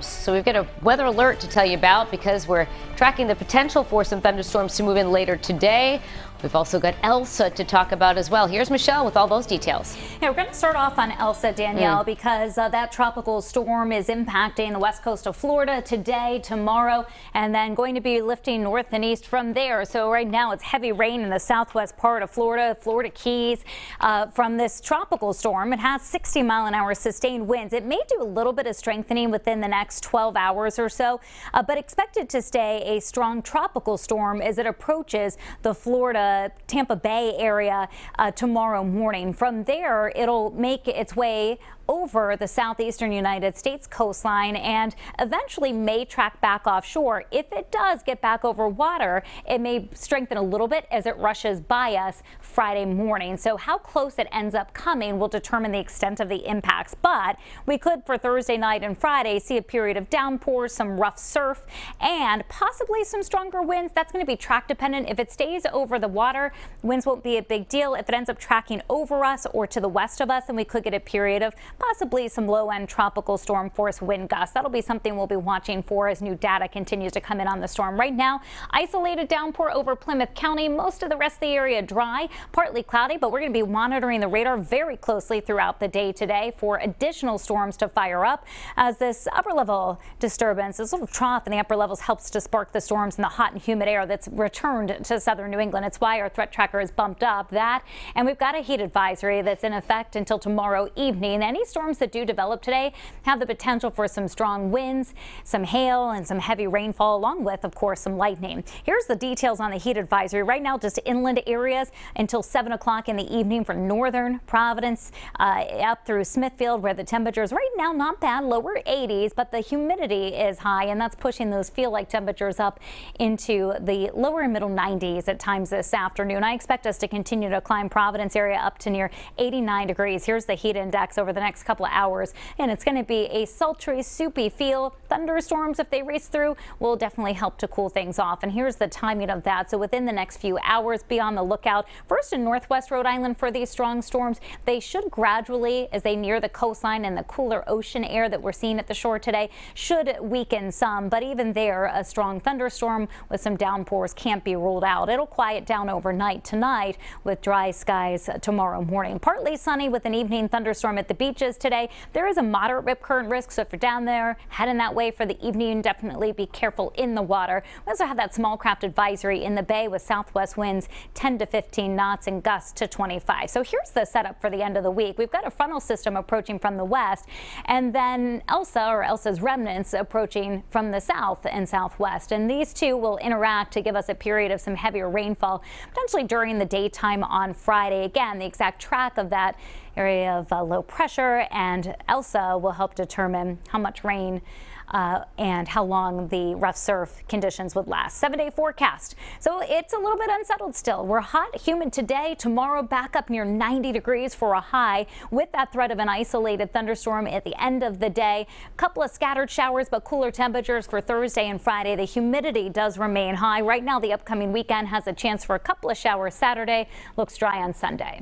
thunderstorms. So we've got a weather alert to tell you about because we're tracking the potential for some thunderstorms to move in later today. We've also got Elsa to talk about as well. Here's Michelle with all those details. Yeah, we're going to start off on Elsa, Danielle, because that tropical storm is impacting the west coast of Florida today, tomorrow, and then going to be lifting north and east from there. So right now it's heavy rain in the southwest part of Florida, Florida Keys. From this tropical storm, it has 60-mile-an-hour sustained winds. It may do a little bit of strengthening within the next 12 hours or so, but expected to stay a strong tropical storm as it approaches the Florida Tampa Bay area tomorrow morning. From there, it'll make its way over the southeastern United States coastline and eventually may track back offshore. If it does get back over water, it may strengthen a little bit as it rushes by us Friday morning. So how close it ends up coming will determine the extent of the impacts. But we could, for Thursday night and Friday, see a period of downpours, some rough surf, and possibly some stronger winds. That's going to be track dependent. If it stays over the water, winds won't be a big deal. If it ends up tracking over us or to the west of us, then we could get a period of possibly some low-end tropical storm force wind gusts. That'll be something we'll be watching for as new data continues to come in on the storm. Right now, isolated downpour over Plymouth County. Most of the rest of the area dry, partly cloudy, but we're going to be monitoring the radar very closely throughout the day today for additional storms to fire up as this upper level disturbance, this little trough in the upper levels, helps to spark the storms in the hot and humid air that's returned to southern New England. It's why our threat tracker is bumped up. That, and we've got a heat advisory that's in effect until tomorrow evening. Any storms that do develop today have the potential for some strong winds, some hail, and some heavy rainfall, along with, of course, some lightning. Here's the details on the heat advisory. Right now, just inland areas until 7 o'clock in the evening for northern Providence, up through Smithfield, where the temperatures right now not bad, lower 80s, but the humidity is high, and that's pushing those feel-like temperatures up into the lower and middle 90s at times this afternoon. I expect us to continue to climb Providence area up to near 89 degrees. Here's the heat index over the next couple of hours, and it's going to be a sultry, soupy feel. Thunderstorms, if they race through, will definitely help to cool things off. And here's the timing of that. So within the next few hours, be on the lookout first in northwest Rhode Island for these strong storms. They should gradually, as they near the coastline and the cooler ocean air that we're seeing at the shore today, should weaken some. But even there, a strong thunderstorm with some downpours can't be ruled out. It'll quiet down overnight tonight with dry skies tomorrow morning. Partly sunny with an evening thunderstorm at the beaches today. There is a moderate rip current risk, so if you're down there heading that way for the evening, definitely be careful in the water. We also have that small craft advisory in the bay with southwest winds 10 to 15 knots and gusts to 25. So here's the setup for the end of the week. We've got a frontal system approaching from the west, and then Elsa, or Elsa's remnants, approaching from the south and southwest. And these two will interact to give us a period of some heavier rainfall, potentially during the daytime on Friday. Again, the exact track of that area of low pressure and Elsa will help determine how much rain and how long the rough surf conditions would last. 7-day forecast. So it's a little bit unsettled still. We're hot, humid today. Tomorrow back up near 90 degrees for a high with that threat of an isolated thunderstorm at the end of the day. A couple of scattered showers, but cooler temperatures for Thursday and Friday. The humidity does remain high. Right now, the upcoming weekend has a chance for a couple of showers Saturday. Looks dry on Sunday.